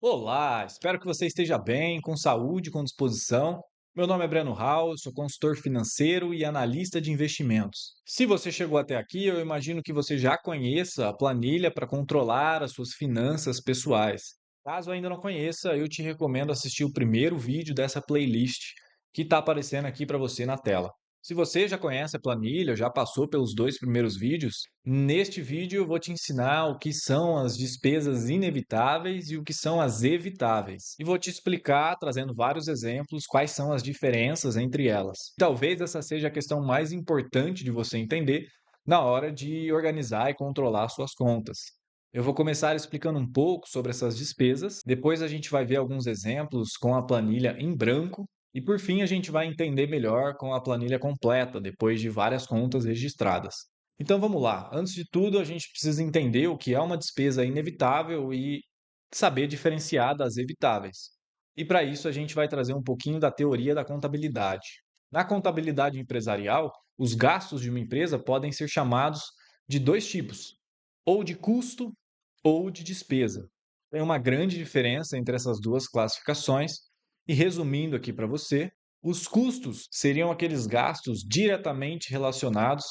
Olá, espero que você esteja bem, com saúde, com disposição. Meu nome é Breno Hall, sou consultor financeiro e analista de investimentos. Se você chegou até aqui, eu imagino que você já conheça a planilha para controlar as suas finanças pessoais. Caso ainda não conheça, eu te recomendo assistir o primeiro vídeo dessa playlist que está aparecendo aqui para você na tela. Se você já conhece a planilha, já passou pelos dois primeiros vídeos, neste vídeo eu vou te ensinar o que são as despesas inevitáveis e o que são as evitáveis. E vou te explicar, trazendo vários exemplos, quais são as diferenças entre elas. Talvez essa seja a questão mais importante de você entender na hora de organizar e controlar suas contas. Eu vou começar explicando um pouco sobre essas despesas, depois a gente vai ver alguns exemplos com a planilha em branco e por fim, a gente vai entender melhor com a planilha completa, depois de várias contas registradas. Então vamos lá. Antes de tudo, a gente precisa entender o que é uma despesa inevitável e saber diferenciar das evitáveis. E para isso, a gente vai trazer um pouquinho da teoria da contabilidade. Na contabilidade empresarial, os gastos de uma empresa podem ser chamados de dois tipos: ou de custo ou de despesa. Tem uma grande diferença entre essas duas classificações, e resumindo aqui para você, os custos seriam aqueles gastos diretamente relacionados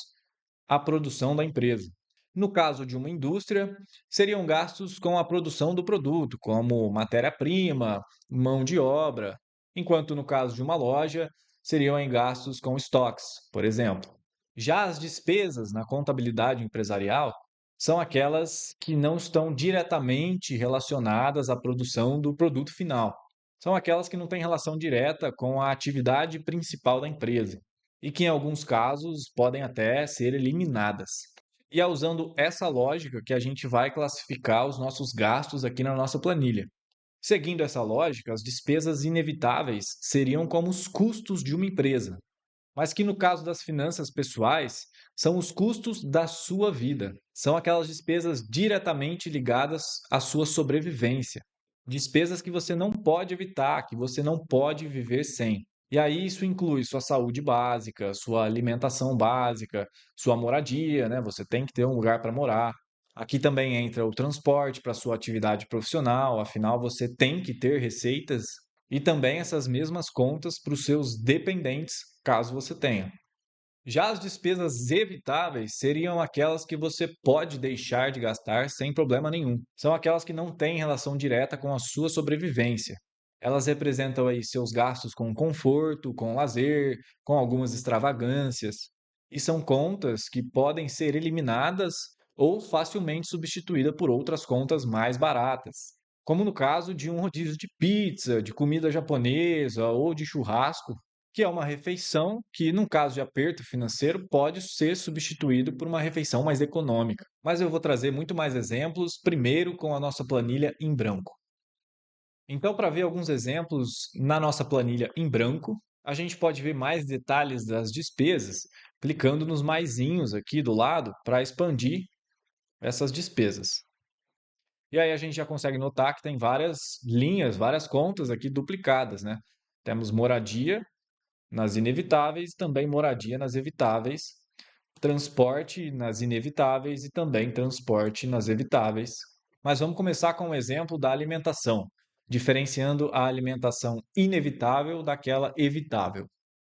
à produção da empresa. No caso de uma indústria, seriam gastos com a produção do produto, como matéria-prima, mão de obra, enquanto no caso de uma loja, seriam em gastos com estoques, por exemplo. Já as despesas na contabilidade empresarial são aquelas que não estão diretamente relacionadas à produção do produto final. São aquelas que não têm relação direta com a atividade principal da empresa e que, em alguns casos, podem até ser eliminadas. E é usando essa lógica que a gente vai classificar os nossos gastos aqui na nossa planilha. Seguindo essa lógica, as despesas inevitáveis seriam como os custos de uma empresa, mas que no caso das finanças pessoais, são os custos da sua vida. São aquelas despesas diretamente ligadas à sua sobrevivência. Despesas que você não pode evitar, que você não pode viver sem. E aí isso inclui sua saúde básica, sua alimentação básica, sua moradia, né? Você tem que ter um lugar para morar. Aqui também entra o transporte para sua atividade profissional, afinal você tem que ter receitas e também essas mesmas contas para os seus dependentes, caso você tenha. Já as despesas evitáveis seriam aquelas que você pode deixar de gastar sem problema nenhum. São aquelas que não têm relação direta com a sua sobrevivência. Elas representam aí seus gastos com conforto, com lazer, com algumas extravagâncias. E são contas que podem ser eliminadas ou facilmente substituídas por outras contas mais baratas. Como no caso de um rodízio de pizza, de comida japonesa ou de churrasco, que é uma refeição que, num caso de aperto financeiro, pode ser substituído por uma refeição mais econômica. Mas eu vou trazer muito mais exemplos, primeiro com a nossa planilha em branco. Então, para ver alguns exemplos na nossa planilha em branco, a gente pode ver mais detalhes das despesas clicando nos maisinhos aqui do lado para expandir essas despesas. E aí a gente já consegue notar que tem várias linhas, várias contas aqui duplicadas, né? Temos moradia nas inevitáveis, também moradia nas evitáveis, transporte nas inevitáveis e também transporte nas evitáveis. Mas vamos começar com o exemplo da alimentação, diferenciando a alimentação inevitável daquela evitável.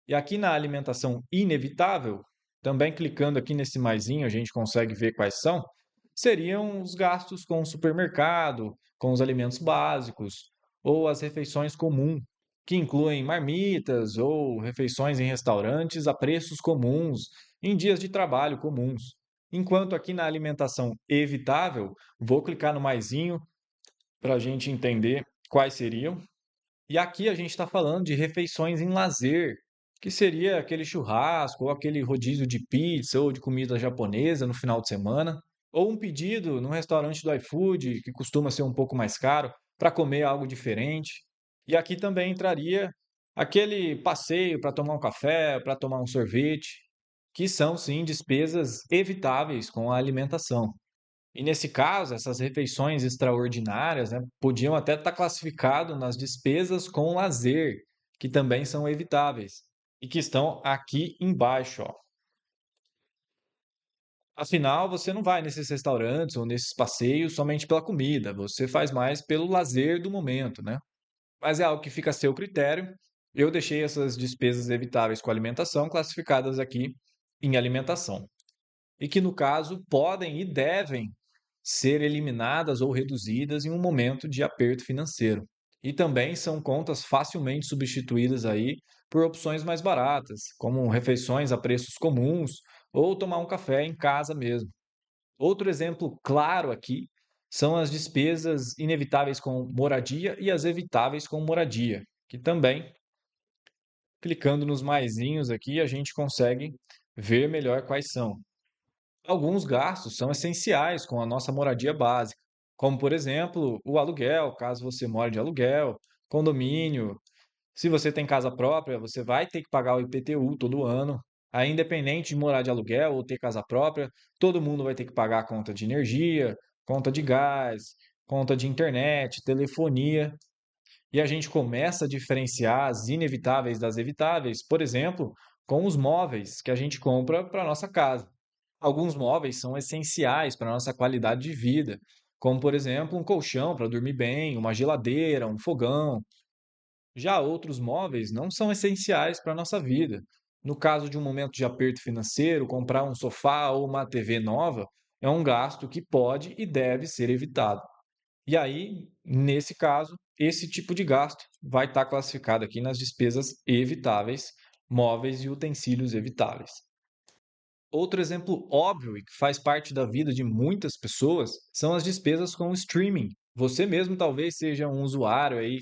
E aqui na alimentação inevitável, também clicando aqui nesse maisinho, a gente consegue ver quais são, seriam os gastos com o supermercado, com os alimentos básicos, ou as refeições comuns, que incluem marmitas ou refeições em restaurantes a preços comuns, em dias de trabalho comuns. Enquanto aqui na alimentação evitável, vou clicar no maisinho para a gente entender quais seriam. E aqui a gente está falando de refeições em lazer, que seria aquele churrasco, ou aquele rodízio de pizza ou de comida japonesa no final de semana, ou um pedido num restaurante do iFood, que costuma ser um pouco mais caro, para comer algo diferente. E aqui também entraria aquele passeio para tomar um café, para tomar um sorvete, que são sim despesas evitáveis com a alimentação. E nesse caso, essas refeições extraordinárias, né, podiam até estar classificado nas despesas com lazer, que também são evitáveis, e que estão aqui embaixo, ó. Afinal, você não vai nesses restaurantes ou nesses passeios somente pela comida, você faz mais pelo lazer do momento, né? Mas é algo que fica a seu critério. Eu deixei essas despesas evitáveis com alimentação classificadas aqui em alimentação. E que, no caso, podem e devem ser eliminadas ou reduzidas em um momento de aperto financeiro. E também são contas facilmente substituídas aí por opções mais baratas, como refeições a preços comuns ou tomar um café em casa mesmo. Outro exemplo claro aqui são as despesas inevitáveis com moradia e as evitáveis com moradia, que também, clicando nos maisinhos aqui, a gente consegue ver melhor quais são. Alguns gastos são essenciais com a nossa moradia básica, como, por exemplo, o aluguel, caso você more de aluguel, condomínio. Se você tem casa própria, você vai ter que pagar o IPTU todo ano. Aí, independente de morar de aluguel ou ter casa própria, todo mundo vai ter que pagar a conta de energia, conta de gás, conta de internet, telefonia. E a gente começa a diferenciar as inevitáveis das evitáveis, por exemplo, com os móveis que a gente compra para a nossa casa. Alguns móveis são essenciais para a nossa qualidade de vida, como, por exemplo, um colchão para dormir bem, uma geladeira, um fogão. Já outros móveis não são essenciais para a nossa vida. No caso de um momento de aperto financeiro, comprar um sofá ou uma TV nova é um gasto que pode e deve ser evitado. E aí, nesse caso, esse tipo de gasto vai estar classificado aqui nas despesas evitáveis, móveis e utensílios evitáveis. Outro exemplo óbvio e que faz parte da vida de muitas pessoas são as despesas com o streaming. Você mesmo talvez seja um usuário aí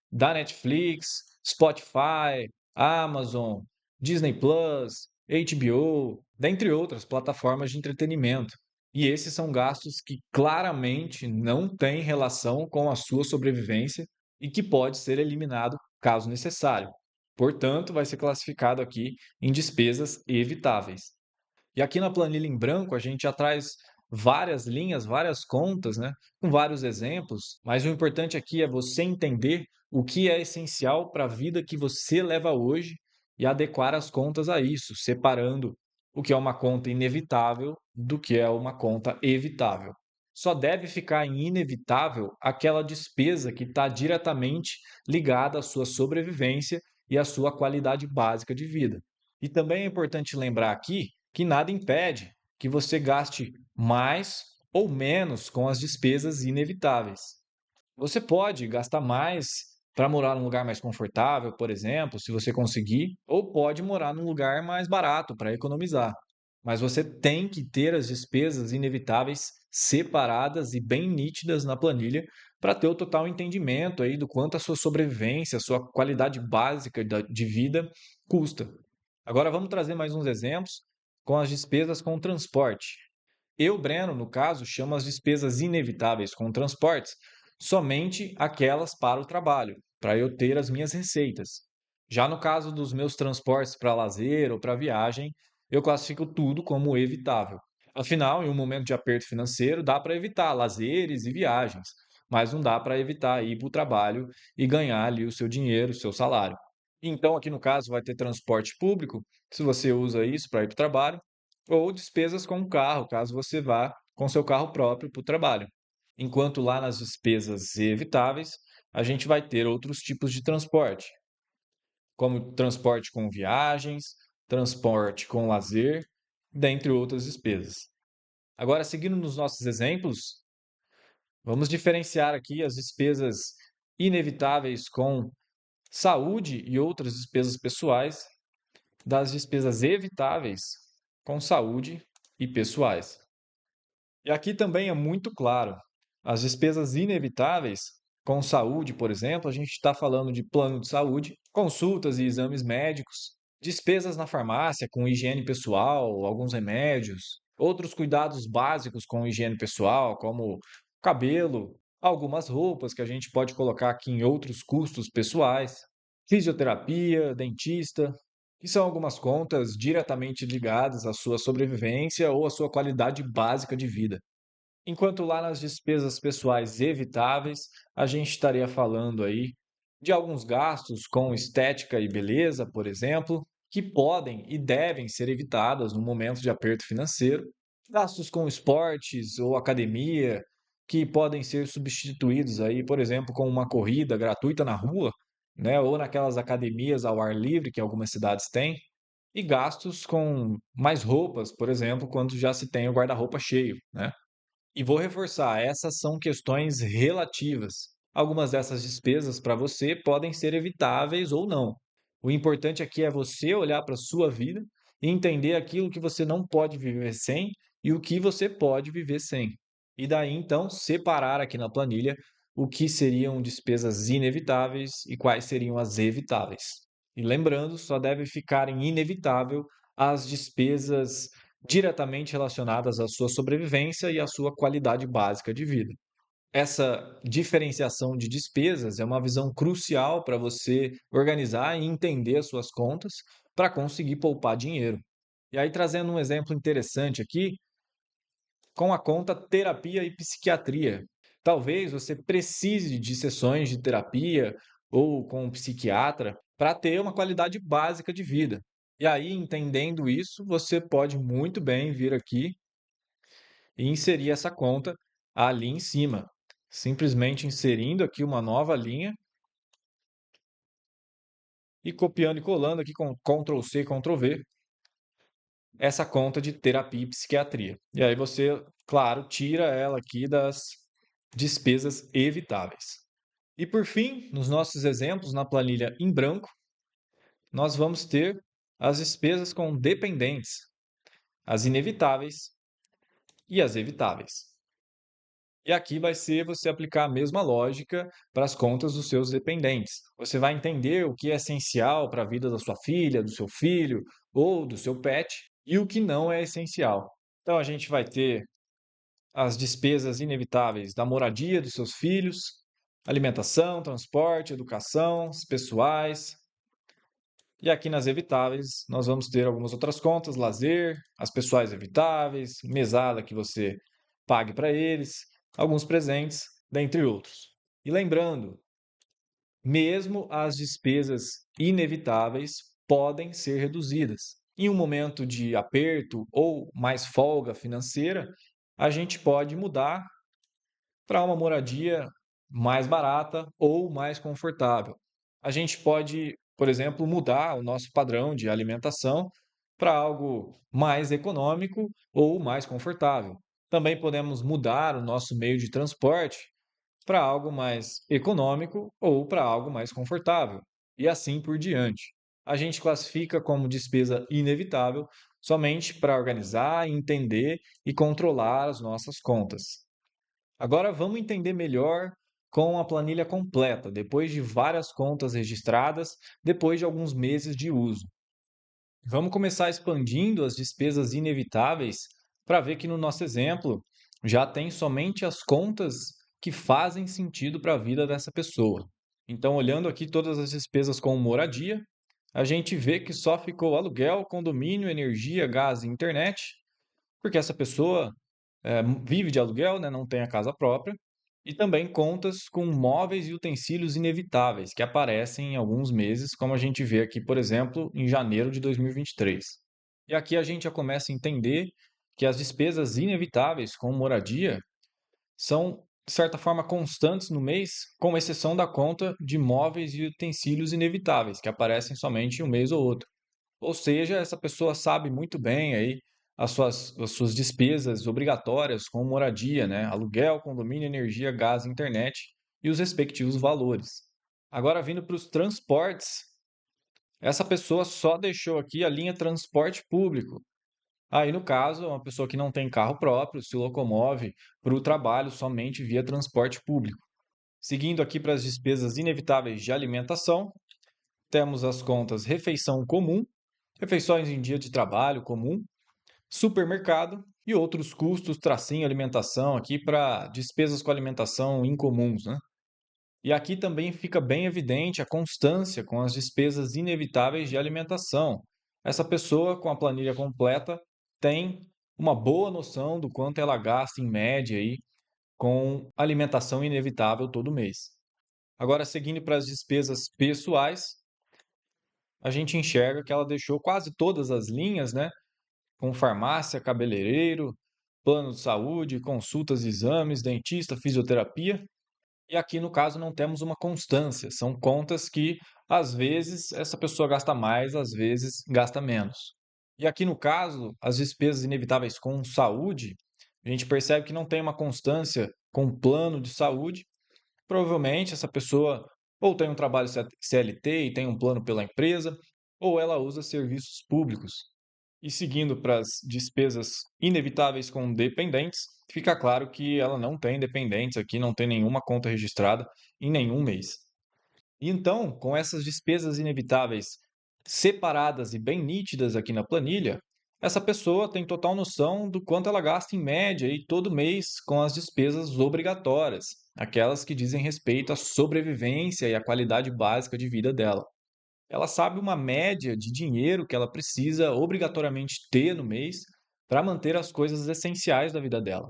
da Netflix, Spotify, Amazon, Disney Plus, HBO, dentre outras plataformas de entretenimento. E esses são gastos que claramente não têm relação com a sua sobrevivência e que pode ser eliminado caso necessário. Portanto, vai ser classificado aqui em despesas evitáveis. E aqui na planilha em branco a gente já traz várias linhas, várias contas, né, com vários exemplos, mas o importante aqui é você entender o que é essencial para a vida que você leva hoje e adequar as contas a isso, separando o que é uma conta inevitável do que é uma conta evitável. Só deve ficar em inevitável aquela despesa que está diretamente ligada à sua sobrevivência e à sua qualidade básica de vida. E também é importante lembrar aqui que nada impede que você gaste mais ou menos com as despesas inevitáveis. Você pode gastar mais para morar num lugar mais confortável, por exemplo, se você conseguir, ou pode morar num lugar mais barato para economizar. Mas você tem que ter as despesas inevitáveis separadas e bem nítidas na planilha para ter o total entendimento aí do quanto a sua sobrevivência, a sua qualidade básica de vida custa. Agora vamos trazer mais uns exemplos com as despesas com transporte. Eu, Breno, no caso, chamo as despesas inevitáveis com transportes somente aquelas para o trabalho, para eu ter as minhas receitas. Já no caso dos meus transportes para lazer ou para viagem, eu classifico tudo como evitável. Afinal, em um momento de aperto financeiro, dá para evitar lazeres e viagens, mas não dá para evitar ir para o trabalho e ganhar ali o seu dinheiro, o seu salário. Então, aqui no caso, vai ter transporte público, se você usa isso para ir para o trabalho, ou despesas com o carro, caso você vá com seu carro próprio para o trabalho. Enquanto lá nas despesas evitáveis, a gente vai ter outros tipos de transporte, como transporte com viagens, transporte com lazer, dentre outras despesas. Agora, seguindo nos nossos exemplos, vamos diferenciar aqui as despesas inevitáveis com saúde e outras despesas pessoais das despesas evitáveis com saúde e pessoais. E aqui também é muito claro, as despesas inevitáveis com saúde, por exemplo, a gente está falando de plano de saúde, consultas e exames médicos, despesas na farmácia com higiene pessoal, alguns remédios, outros cuidados básicos com higiene pessoal, como cabelo, algumas roupas que a gente pode colocar aqui em outros custos pessoais, fisioterapia, dentista, que são algumas contas diretamente ligadas à sua sobrevivência ou à sua qualidade básica de vida. Enquanto lá nas despesas pessoais evitáveis, a gente estaria falando aí de alguns gastos com estética e beleza, por exemplo, que podem e devem ser evitadas no momento de aperto financeiro, Gastos com esportes ou academia, que podem ser substituídos aí, por exemplo, com uma corrida gratuita na rua, né, ou naquelas academias ao ar livre que algumas cidades têm, e gastos com mais roupas, por exemplo, quando já se tem o guarda-roupa cheio, né? E vou reforçar, essas são questões relativas. Algumas dessas despesas para você podem ser evitáveis ou não. O importante aqui é você olhar para a sua vida e entender aquilo que você não pode viver sem e o que você pode viver sem. E daí então separar aqui na planilha o que seriam despesas inevitáveis e quais seriam as evitáveis. E lembrando, só deve ficar em inevitável as despesas diretamente relacionadas à sua sobrevivência e à sua qualidade básica de vida. Essa diferenciação de despesas é uma visão crucial para você organizar e entender as suas contas para conseguir poupar dinheiro. E aí, trazendo um exemplo interessante aqui, com a conta terapia e psiquiatria. Talvez você precise de sessões de terapia ou com um psiquiatra para ter uma qualidade básica de vida. E aí, entendendo isso, você pode muito bem vir aqui e inserir essa conta ali em cima. Simplesmente inserindo aqui uma nova linha e copiando e colando aqui com Ctrl C, Ctrl V, essa conta de terapia e psiquiatria. E aí você, claro, tira ela aqui das despesas evitáveis. E por fim, nos nossos exemplos na planilha em branco, nós vamos ter as despesas com dependentes, as inevitáveis e as evitáveis. E aqui vai ser você aplicar a mesma lógica para as contas dos seus dependentes. Você vai entender o que é essencial para a vida da sua filha, do seu filho ou do seu pet e o que não é essencial. Então a gente vai ter as despesas inevitáveis da moradia dos seus filhos, alimentação, transporte, educação, as pessoais. E aqui nas evitáveis, nós vamos ter algumas outras contas, lazer, as pessoais evitáveis, mesada que você pague para eles, alguns presentes, dentre outros. E lembrando, mesmo as despesas inevitáveis podem ser reduzidas. Em um momento de aperto ou mais folga financeira, a gente pode mudar para uma moradia mais barata ou mais confortável. A gente pode, por exemplo, mudar o nosso padrão de alimentação para algo mais econômico ou mais confortável. Também podemos mudar o nosso meio de transporte para algo mais econômico ou para algo mais confortável, e assim por diante. A gente classifica como despesa inevitável somente para organizar, entender e controlar as nossas contas. Agora vamos entender melhor com a planilha completa, depois de várias contas registradas, depois de alguns meses de uso. Vamos começar expandindo as despesas inevitáveis para ver que no nosso exemplo já tem somente as contas que fazem sentido para a vida dessa pessoa. Então, olhando aqui todas as despesas com moradia, a gente vê que só ficou aluguel, condomínio, energia, gás e internet, porque essa pessoa vive de aluguel, né, não tem a casa própria, e também contas com móveis e utensílios inevitáveis, que aparecem em alguns meses, como a gente vê aqui, por exemplo, em janeiro de 2023. E aqui a gente já começa a entender que as despesas inevitáveis com moradia são, de certa forma, constantes no mês, com exceção da conta de móveis e utensílios inevitáveis, que aparecem somente um mês ou outro. Ou seja, essa pessoa sabe muito bem aí as suas despesas obrigatórias com moradia, né? Aluguel, condomínio, energia, gás, internet e os respectivos valores. Agora, vindo para os transportes, essa pessoa só deixou aqui a linha transporte público. Aí, no caso, é uma pessoa que não tem carro próprio, se locomove para o trabalho somente via transporte público. Seguindo aqui para as despesas inevitáveis de alimentação, temos as contas refeição comum, refeições em dia de trabalho comum, supermercado e outros custos, tracinho alimentação aqui para despesas com alimentação incomuns, né? E aqui também fica bem evidente a constância com as despesas inevitáveis de alimentação. Essa pessoa com a planilha completa tem uma boa noção do quanto ela gasta em média aí com alimentação inevitável todo mês. Agora, seguindo para as despesas pessoais, a gente enxerga que ela deixou quase todas as linhas, né? Com farmácia, cabeleireiro, plano de saúde, consultas, exames, dentista, fisioterapia. E aqui, no caso, não temos uma constância. São contas que, às vezes, essa pessoa gasta mais, às vezes, gasta menos. E aqui, no caso, as despesas inevitáveis com saúde, a gente percebe que não tem uma constância com plano de saúde. Provavelmente, essa pessoa ou tem um trabalho CLT e tem um plano pela empresa, ou ela usa serviços públicos. E seguindo para as despesas inevitáveis com dependentes, fica claro que ela não tem dependentes aqui, não tem nenhuma conta registrada em nenhum mês. Então, com essas despesas inevitáveis separadas e bem nítidas aqui na planilha, essa pessoa tem total noção do quanto ela gasta em média aí todo mês com as despesas obrigatórias, aquelas que dizem respeito à sobrevivência e à qualidade básica de vida dela. Ela sabe uma média de dinheiro que ela precisa obrigatoriamente ter no mês para manter as coisas essenciais da vida dela.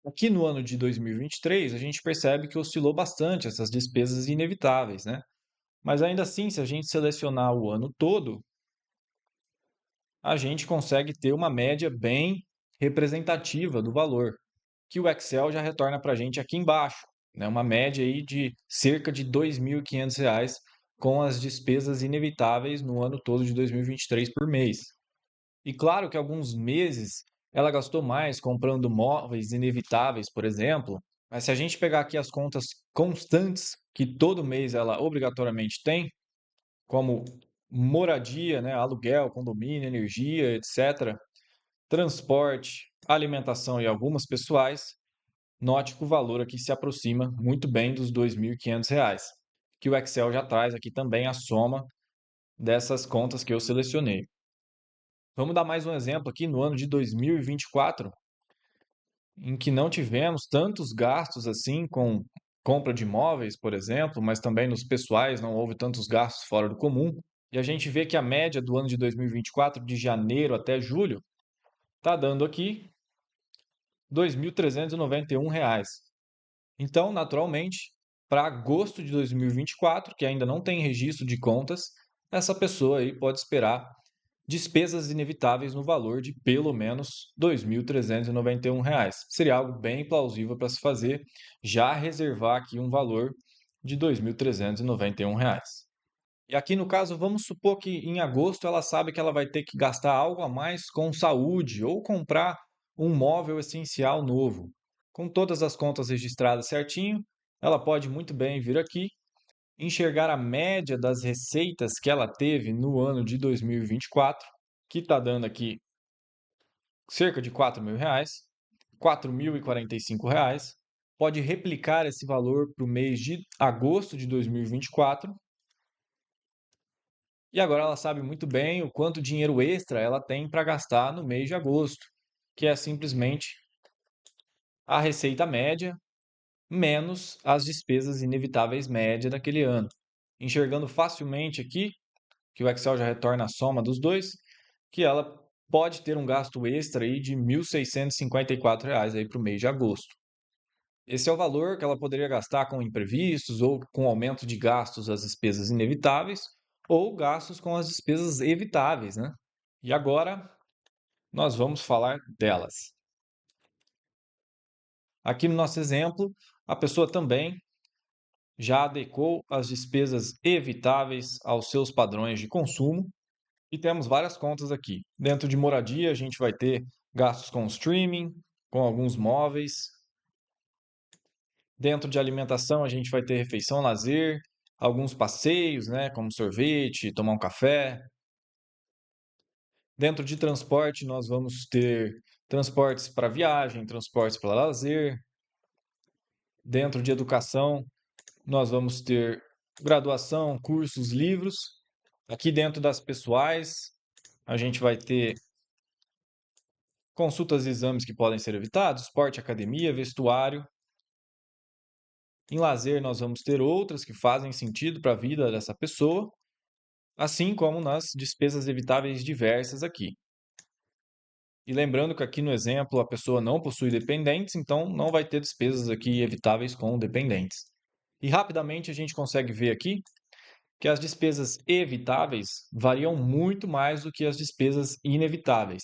Aqui no ano de 2023, a gente percebe que oscilou bastante essas despesas inevitáveis, né? Mas ainda assim, se a gente selecionar o ano todo, a gente consegue ter uma média bem representativa do valor, que o Excel já retorna para a gente aqui embaixo, né? Uma média aí de cerca de R$ 2.500 com as despesas inevitáveis no ano todo de 2023 por mês. E claro que alguns meses ela gastou mais comprando móveis inevitáveis, por exemplo, mas se a gente pegar aqui as contas constantes que todo mês ela obrigatoriamente tem, como moradia, né, aluguel, condomínio, energia, etc., transporte, alimentação e algumas pessoais, note que o valor aqui se aproxima muito bem dos R$ 2.500, que o Excel já traz aqui também a soma dessas contas que eu selecionei. Vamos dar mais um exemplo aqui no ano de 2024, em que não tivemos tantos gastos assim com compra de imóveis, por exemplo, mas também nos pessoais não houve tantos gastos fora do comum. E a gente vê que a média do ano de 2024, de janeiro até julho, está dando aqui R$ 2.391. Então, naturalmente, para agosto de 2024, que ainda não tem registro de contas, essa pessoa aí pode esperar despesas inevitáveis no valor de pelo menos R$ 2.391. Seria algo bem plausível para se fazer, já reservar aqui um valor de R$ 2.391. E aqui no caso, vamos supor que em agosto ela sabe que ela vai ter que gastar algo a mais com saúde ou comprar um móvel essencial novo. Com todas as contas registradas certinho, ela pode muito bem vir aqui, enxergar a média das receitas que ela teve no ano de 2024, que está dando aqui cerca de R$ 4.000, R$ 4.045. Pode replicar esse valor para o mês de agosto de 2024. E agora ela sabe muito bem o quanto dinheiro extra ela tem para gastar no mês de agosto, que é simplesmente a receita média menos as despesas inevitáveis média daquele ano. Enxergando facilmente aqui, que o Excel já retorna a soma dos dois, que ela pode ter um gasto extra aí de R$ 1.654 aí para o mês de agosto. Esse é o valor que ela poderia gastar com imprevistos ou com aumento de gastos às despesas inevitáveis ou gastos com as despesas evitáveis, né? E agora nós vamos falar delas. Aqui no nosso exemplo, a pessoa também já adequou as despesas evitáveis aos seus padrões de consumo e temos várias contas aqui. Dentro de moradia, a gente vai ter gastos com streaming, com alguns móveis. Dentro de alimentação, a gente vai ter refeição, lazer, alguns passeios, né, como sorvete, tomar um café. Dentro de transporte, nós vamos ter transportes para viagem, transportes para lazer. Dentro de educação, nós vamos ter graduação, cursos, livros. Aqui dentro das pessoais, a gente vai ter consultas e exames que podem ser evitados, esporte, academia, vestuário. Em lazer, nós vamos ter outras que fazem sentido para a vida dessa pessoa, assim como nas despesas evitáveis diversas aqui. E lembrando que aqui no exemplo a pessoa não possui dependentes, então não vai ter despesas aqui evitáveis com dependentes. E rapidamente a gente consegue ver aqui que as despesas evitáveis variam muito mais do que as despesas inevitáveis.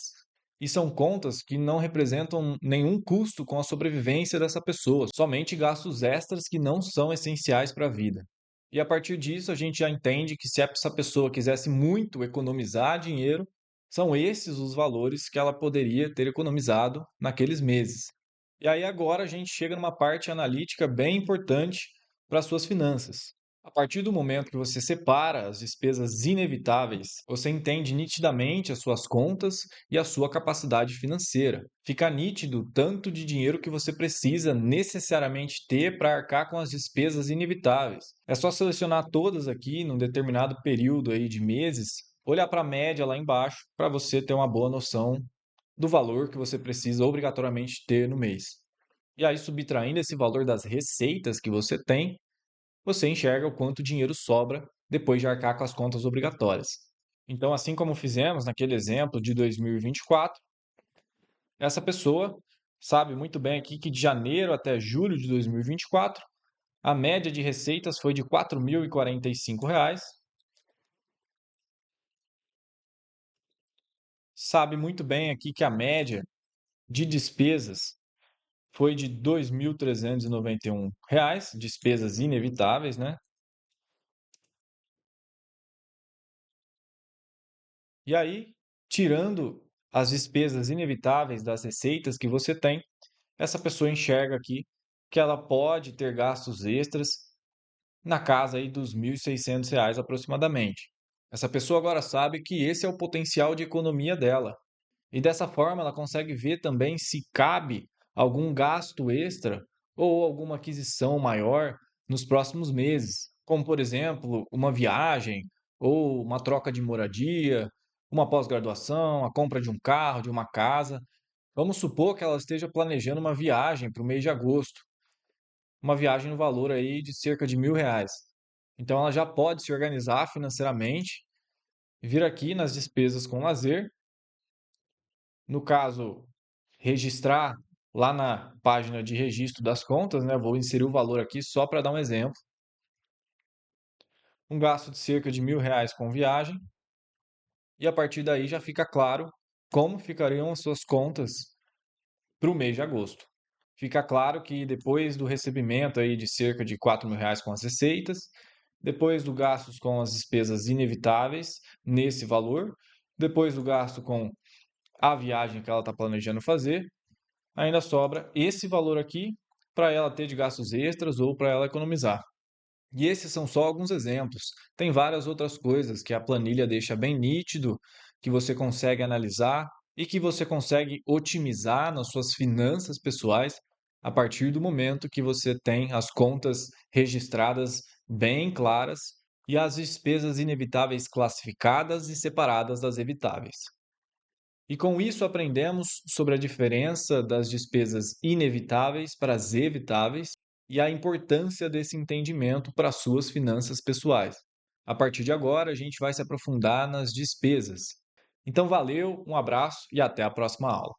E são contas que não representam nenhum custo com a sobrevivência dessa pessoa, somente gastos extras que não são essenciais para a vida. E a partir disso, a gente já entende que se essa pessoa quisesse muito economizar dinheiro, são esses os valores que ela poderia ter economizado naqueles meses. E aí agora a gente chega numa parte analítica bem importante para as suas finanças. A partir do momento que você separa as despesas inevitáveis, você entende nitidamente as suas contas e a sua capacidade financeira. Fica nítido o tanto de dinheiro que você precisa necessariamente ter para arcar com as despesas inevitáveis. É só selecionar todas aqui num determinado período aí de meses, olhar para a média lá embaixo para você ter uma boa noção do valor que você precisa obrigatoriamente ter no mês. E aí, subtraindo esse valor das receitas que você tem, você enxerga o quanto dinheiro sobra depois de arcar com as contas obrigatórias. Então, assim como fizemos naquele exemplo de 2024, essa pessoa sabe muito bem aqui que de janeiro até julho de 2024, a média de receitas foi de R$ 4.045. Sabe muito bem aqui que a média de despesas foi de R$ 2.391, despesas inevitáveis, né? E aí, tirando as despesas inevitáveis das receitas que você tem, essa pessoa enxerga aqui que ela pode ter gastos extras na casa aí dos R$ 1.600 aproximadamente. Essa pessoa agora sabe que esse é o potencial de economia dela. E dessa forma ela consegue ver também se cabe algum gasto extra ou alguma aquisição maior nos próximos meses, como por exemplo, uma viagem ou uma troca de moradia, uma pós-graduação, a compra de um carro, de uma casa. Vamos supor que ela esteja planejando uma viagem para o mês de agosto, uma viagem no valor aí de cerca de R$ 1.000. Então ela já pode se organizar financeiramente, vir aqui nas despesas com lazer, no caso, registrar lá na página de registro das contas, né? Vou inserir o valor aqui só para dar um exemplo. Um gasto de cerca de R$ 1.000 com viagem, e a partir daí já fica claro como ficariam as suas contas para o mês de agosto. Fica claro que depois do recebimento aí de cerca de R$ 4.000 com as receitas, depois do gastos com as despesas inevitáveis nesse valor, depois do gasto com a viagem que ela está planejando fazer, ainda sobra esse valor aqui para ela ter de gastos extras ou para ela economizar. E esses são só alguns exemplos. Tem várias outras coisas que a planilha deixa bem nítido, que você consegue analisar e que você consegue otimizar nas suas finanças pessoais a partir do momento que você tem as contas registradas bem claras e as despesas inevitáveis classificadas e separadas das evitáveis. E com isso aprendemos sobre a diferença das despesas inevitáveis para as evitáveis e a importância desse entendimento para as suas finanças pessoais. A partir de agora, a gente vai se aprofundar nas despesas. Então, valeu, um abraço e até a próxima aula.